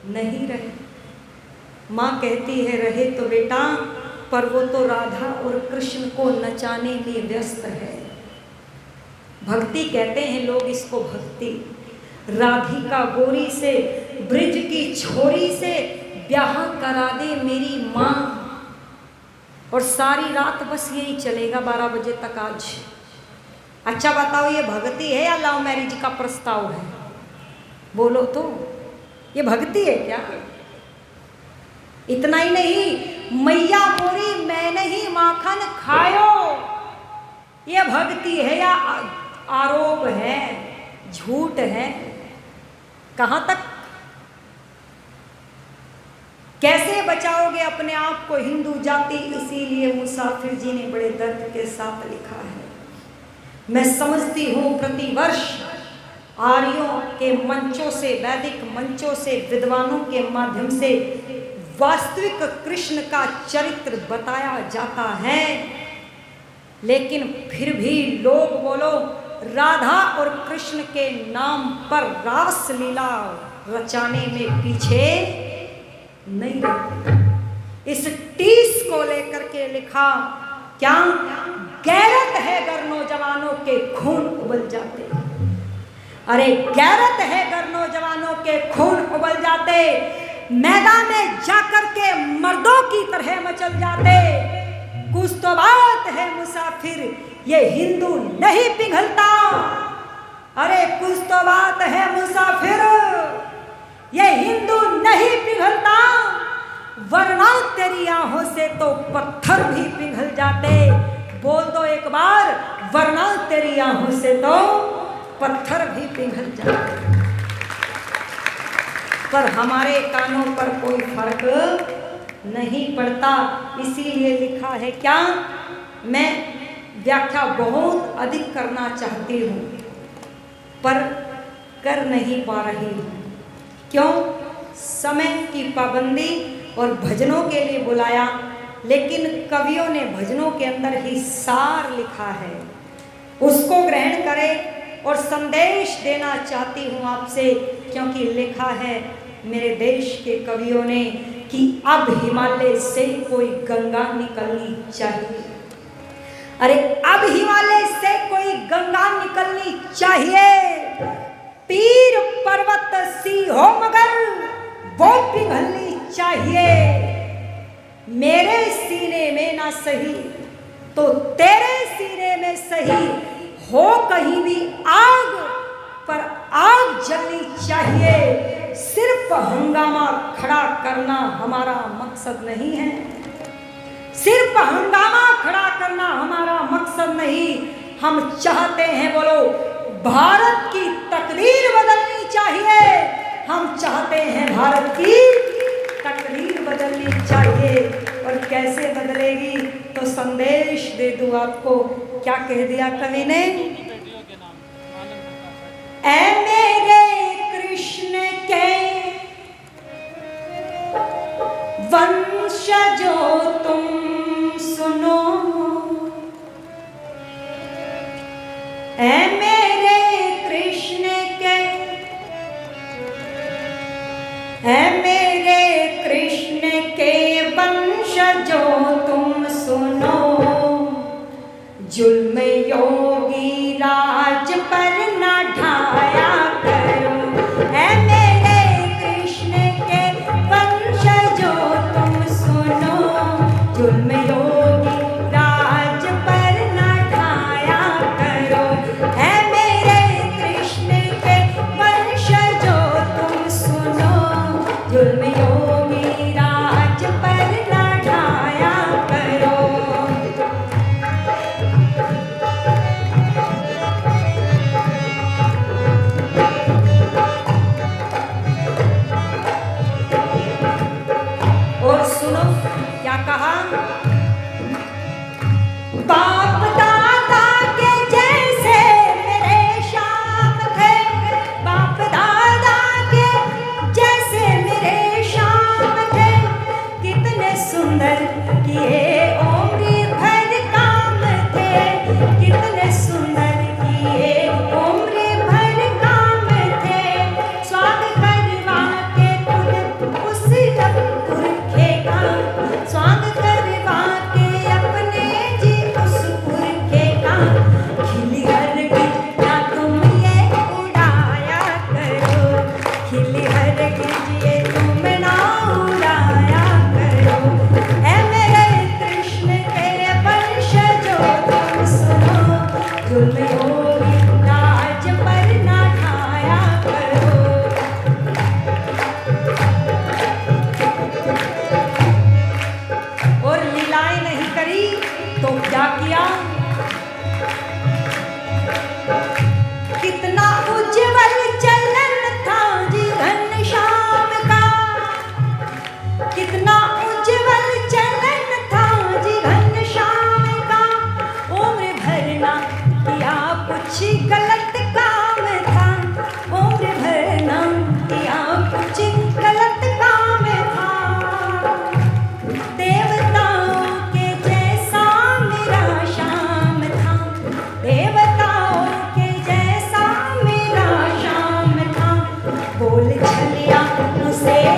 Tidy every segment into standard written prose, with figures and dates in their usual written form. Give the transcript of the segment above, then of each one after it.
नहीं रहे। माँ कहती है रहे तो बेटा, पर वो तो राधा और कृष्ण को नचाने में व्यस्त है। भक्ति कहते हैं लोग इसको भक्ति। राधिका गोरी से, ब्रिज की छोरी से ब्याह करा दे मेरी माँ, और सारी रात बस यही चलेगा 12 बजे तक आज। अच्छा बताओ, ये भक्ति है या लव मैरिज का प्रस्ताव है? बोलो तो, ये भक्ति है क्या? इतना ही नहीं, मैया मोरी मैं नहीं माखन खायो, ये भक्ति है या आरोप है, झूठ है? कहां तक? कैसे बचाओगे अपने आप को हिंदू जाति? इसीलिए मुसाफिर जी ने बड़े दर्द के साथ लिखा है। मैं समझती हूँ प्रतिवर्ष आर्यों के मंचों से, वैदिक मंचों से, विद्वानों के माध्यम से वास्तविक कृष्ण का चरित्र बताया जाता है, लेकिन फिर भी लोग बोलो राधा और कृष्ण के नाम पर रास लीला रचाने में पीछे नहीं रहते। इस टीस को लेकर के लिखा क्या? गैरत है गर नौजवानों के खून उबल जाते। अरे गैरत है गर नौजवानों के खून उबल जाते, मैदान में जाकर के मर्दों की तरह मचल जाते। कुछ तो बात है मुसाफिर, ये हिंदू नहीं पिघलता। अरे कुछ तो बात है मुसाफिर, ये हिंदू नहीं पिघलता, वरना तेरी आंखों से तो पत्थर भी पिघल जाते। बोल दो एक बार, वरना तेरी आंखों से तो पत्थर भी पिघल जाते। पर हमारे कानों पर कोई फर्क नहीं पड़ता, इसीलिए लिखा है क्या? मैं व्याख्या बहुत अधिक करना चाहती हूँ पर कर नहीं पा रही हूँ। क्यों? समय की पाबंदी और भजनों के लिए बुलाया, लेकिन कवियों ने भजनों के अंदर ही सार लिखा है, उसको ग्रहण करें। और संदेश देना चाहती हूँ आपसे, क्योंकि लिखा है मेरे देश के कवियों ने कि अब हिमालय से कोई गंगा निकलनी चाहिए। अरे अब हिमालय से कोई गंगा निकलनी चाहिए। पीर पर्वत सी हो मगर वो पिघलनी चाहिए। मेरे सीने में ना सही तो तेरे सीने में सही हो कहीं भी आग, पर आग जलनी चाहिए। सिर्फ हंगामा खड़ा करना हमारा मकसद नहीं है, सिर्फ हंगामा खड़ा करना हमारा मकसद नहीं। हम चाहते हैं, बोलो, भारत की तकदीर बदलनी चाहिए। हम चाहते हैं भारत की तकदीर बदलनी चाहिए। और कैसे बदलेगी? तो संदेश दे दूं आपको। क्या कह दिया कवि ने? ऐ मेरे कृष्ण के वंशजों तुम सुनो, ऐ मेरे कृष्ण के, ऐ मेरे कृष्ण के वंशजों तुम सुनो, जुल्म योगी राज पर न ढाया करो। ऐ मेरे कृष्ण के वंशजों तुम सुनो, जुल्म योगी राज पर न ढाया करो। ऐ मेरे कृष्ण के वंशजों तुम सुनो, जुल्म योगी राज पर न ढाया करो। क्या कहा? बाप दादा के जैसे मेरे श्याम थे, बाप दादा के जैसे मेरे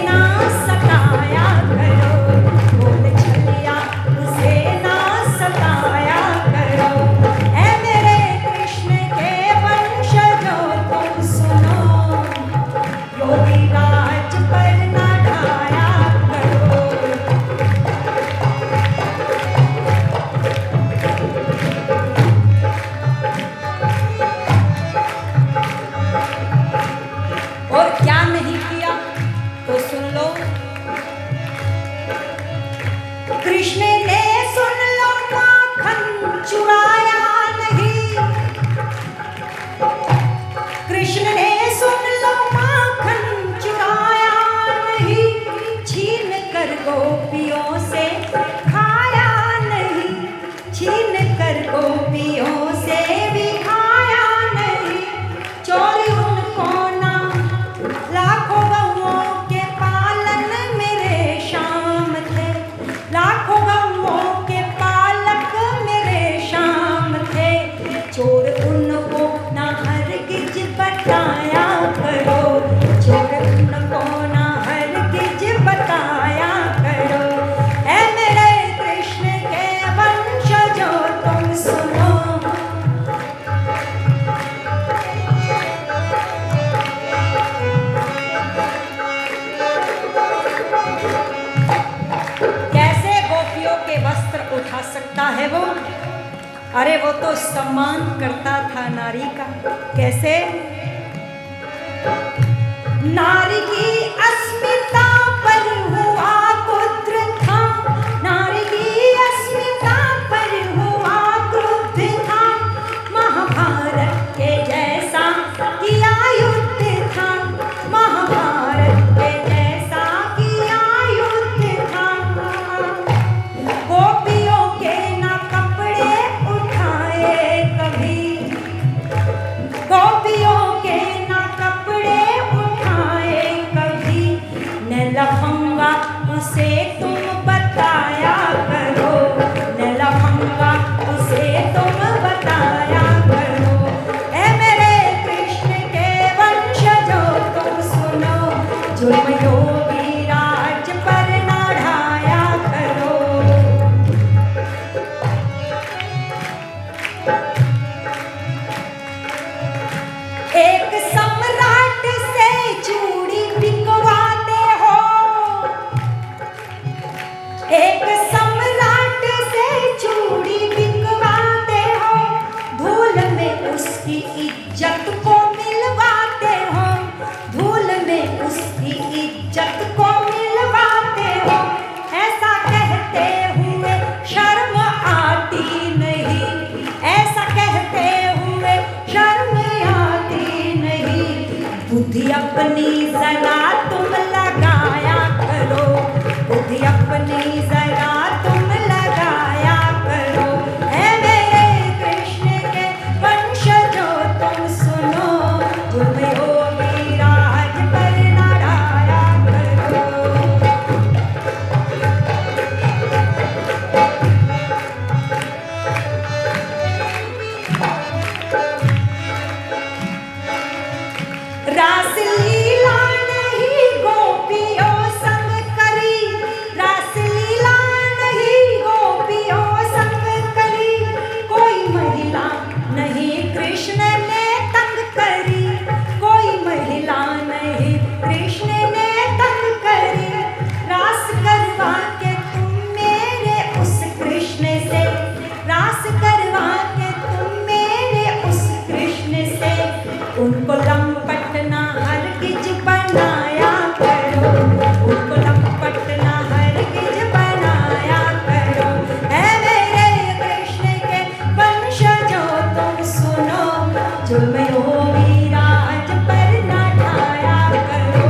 ना सताया करो, बोल छलिया उसे ना सताया करो। ऐ मेरे कृष्ण के वंशजों तुम सुनो, योगी राज पर ना ढाया करो। और क्या नहीं किया तो सुन लो। कृष्ण ने सुन लो माखन चुराया नहीं, कृष्ण ने सुन लो माखन चुराया नहीं, छीन कर गोपियों से खाया नहीं, छीन कर गोपियों से भी खाया नहीं। चोरी उनको ना लाखों गौओं के पालन मेरे शाम थे, लाखों गौओं के पालक मेरे शाम थे। चोर उनको ना हरगिज बताया करो, चोर उनको ना हरगिज बताया करो। ऐ मेरे कृष्ण के वंशजों तुम सुनो, कैसे गोपियों के वस्त्र उठा सकता है वो? अरे वो तो सम्मान करता था नारी का। कैसे? नारी की अस्मिता पर हुआ क्रुद्ध था, नारी की अस्मिता पर हुआ क्रुद्ध था। महाभारत के जैसा किया युद्ध था, महाभारत के जैसा किया युद्ध था। गोपियों के ना कपड़े उठाए कभी, गोपियों के ना कपड़े उठाए कभी। न लफंगा उसे तुम बताया करो, न लफंगा उसे तुम बताया करो। ऐ मेरे कृष्ण के वंशजों तुम सुनो, जुल्म योगी राज पर ना ढाया करो। एक सम्राट से चूड़ी बिकवाते हो, एक सम्राट से चूड़ी बिकवाते हो, धूल में उसकी इज्जत को मिलवाते हो, धूल में उसकी इज्जत को मिलवाते हो। ऐसा कहते हुए शर्म आती नहीं, ऐसा कहते हुए शर्म आती नहीं। बुद्धि अपनी जरा तुम लगाया करो, बुद्धि अपनी जरा तुम लगाया करो। ऐ मेरे कृष्ण के वंशजों तुम सुनो, तुम योगी राज पर ना ढाया करो। रासलीला नहीं गोपियों संग करी, रासलीला नहीं गोपियों संग करी। कोई महिला नहीं कृष्ण ने तंग करी, कोई महिला नहीं कृष्ण ने तंग करी। रास करवा के तुम मेरे उस कृष्ण से, रास करवा के तुम मेरे उस कृष्ण से। उनको लंपट ना हरगिज बनाया करो, उनको लंपट ना हरगिज बनाया करो। ऐ मेरे कृष्ण के वंशजों तुम सुनो, जुल्म योगी राज पर ना ढाया करो।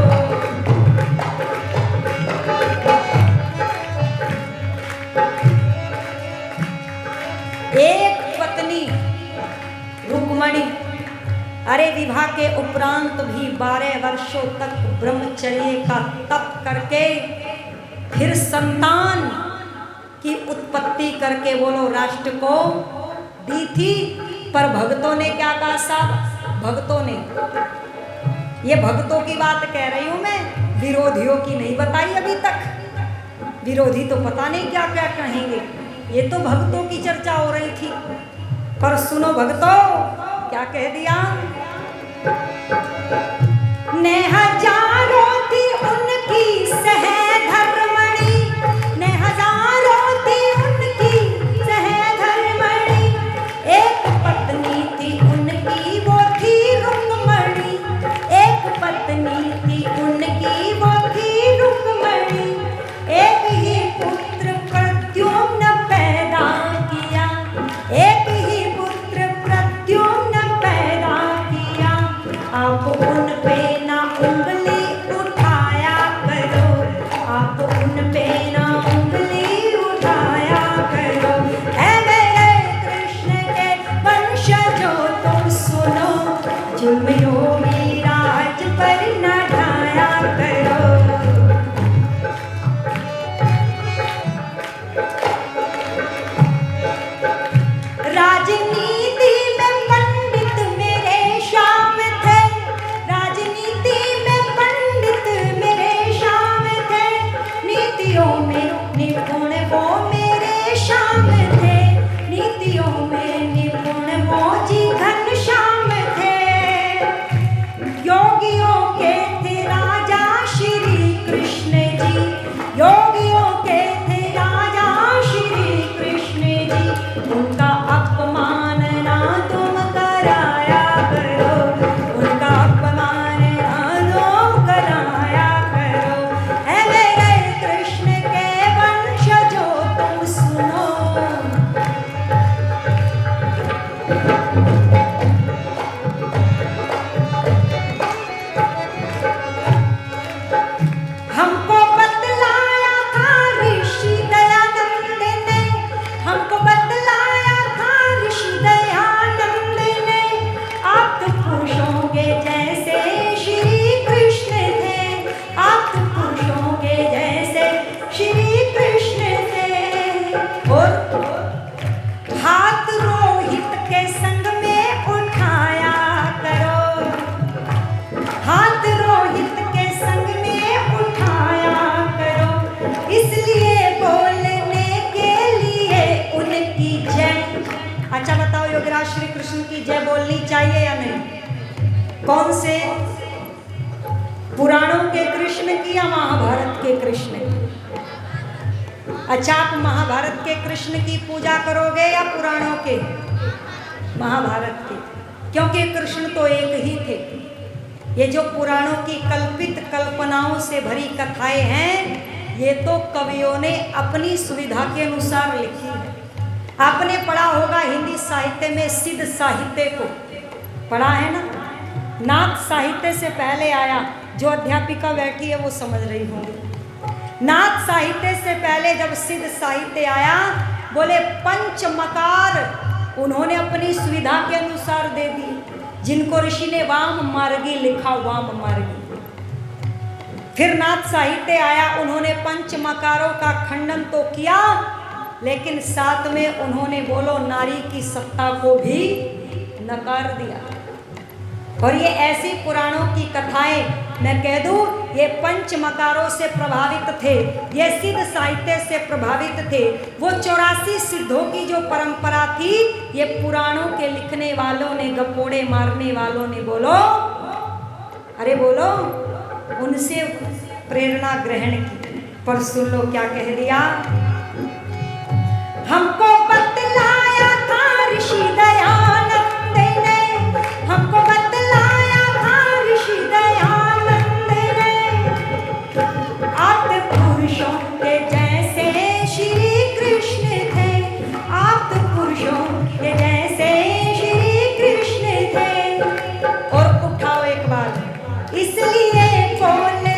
एक पत्नी रुक्मणी अरे विवाह के उपरांत भी 12 वर्षों तक ब्रह्मचर्य का तप करके फिर संतान की उत्पत्ति करके बोलो राष्ट्र को दी थी। पर भक्तों ने क्या कहा साहब, भक्तों ने, ये भक्तों की बात कह रही हूं मैं, विरोधियों की नहीं बताई अभी तक। विरोधी तो पता नहीं क्या क्या कहेंगे, ये तो भक्तों की चर्चा हो रही थी। पर सुनो भक्तों, क्या कह दिया। ने हजारों थी उनकी सहधर्मणि, ने हजारों थी उनकी सहधर्मणि, एक पत्नी थी उनकी वो थी रुक्मणी, एक पत्नी थी उनकी वो थी रुक्मणी, एक ही पुत्र प्रद्युम्न पैदा किया, एक ही पुत्र प्रद्युम्न पैदा किया। आप उन पे ना उंगली उठाया करो, आप उन पे ना उंगली उठाया करो। है मेरे कृष्ण के वंशजों तुम सुनो, जुल्म योगी राज पर न ढाया करो। राजनीति में पंडित मेरे शाम थे, राजनीति में पंडित मेरे शाम थे, नीतियों में निपुण वो मेरे शाम थे, नीतियों में निपुण वो जी घनश्याम थे। योगियों के थे राजा श्री कृष्ण जी, योगियों के थे राजा श्री कृष्ण जी, उनका अपमान ना तुम कराया करो, उनका अपमान ना तुम कराया करो। है मेरे कृष्ण के वंशजों तुम सुनो। हमको बतलाया था ऋषि दयानंद ने, हमको बतलाया था ऋषि दयानंद ने, आप तो पुरुषों के जैसे श्री कृष्ण थे, आप तो पुरुषों के जैसे श्री कृष्ण थे। और हाथ रोहित के संग में उठाया करो, हाथ रोहित के संग में उठाया करो, इसलिए बोलने के लिए उनकी जय। अच्छा बताओ योगराज श्री कृष्ण की जय बोलनी चाहिए या नहीं? कौन से पुराणों के कृष्ण की या महाभारत के कृष्ण की? अच्छा, आप महाभारत के कृष्ण की पूजा करोगे या पुराणों के? महाभारत के, क्योंकि कृष्ण तो एक ही थे। ये जो पुराणों की कल्पित कल्पनाओं से भरी कथाएं हैं, ये तो कवियों ने अपनी सुविधा के अनुसार लिखी है। आपने पढ़ा होगा हिंदी साहित्य में सिद्ध साहित्य को, पढ़ा है ना? नाथ साहित्य से पहले आया, जो अध्यापिका बैठी है वो समझ रही होंगी। नाथ साहित्य से पहले जब सिद्ध साहित्य आया, बोले पंचमकार उन्होंने अपनी सुविधा के अनुसार दे दी, जिनको ऋषि ने वाम मार्गी लिखा, वाम मार्गी। फिर नाथ साहित्य आया, उन्होंने पंचमकारों का खंडन तो किया, लेकिन साथ में उन्होंने बोलो नारी की सत्ता को भी नकार दिया। और ये ऐसी पुराणों की कथाएं, मैं कह दूं, ये पंचमकारों से प्रभावित थे, ये सिद्ध साहित्य से प्रभावित थे। वो 84 सिद्धों की जो परंपरा थी, ये पुराणों के लिखने वालों ने, गपोड़े मारने वालों ने बोलो, अरे बोलो, उनसे प्रेरणा ग्रहण की। पर सुन लो क्या कह दिया। हमको बतलाया था ऋषि दयानंद ने, हमको बतलाया था ऋषि दयानंद ने, आप पुरुषों के जैसे श्री कृष्ण थे, आप पुरुषों के जैसे श्री कृष्ण थे। और उठाओ एक बार, इसलिए बोलने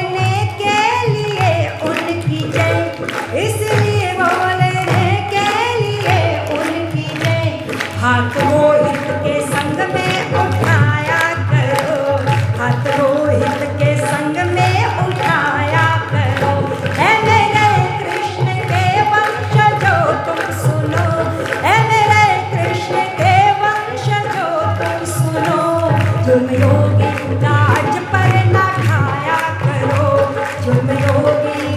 के लिए उनकी जय, इसलिए बोलने के लिए उनकी जय। हाथ रोहित के संग में उठाया करो, हाथ रोहित के संग में उठाया करो। है मेरे जोगी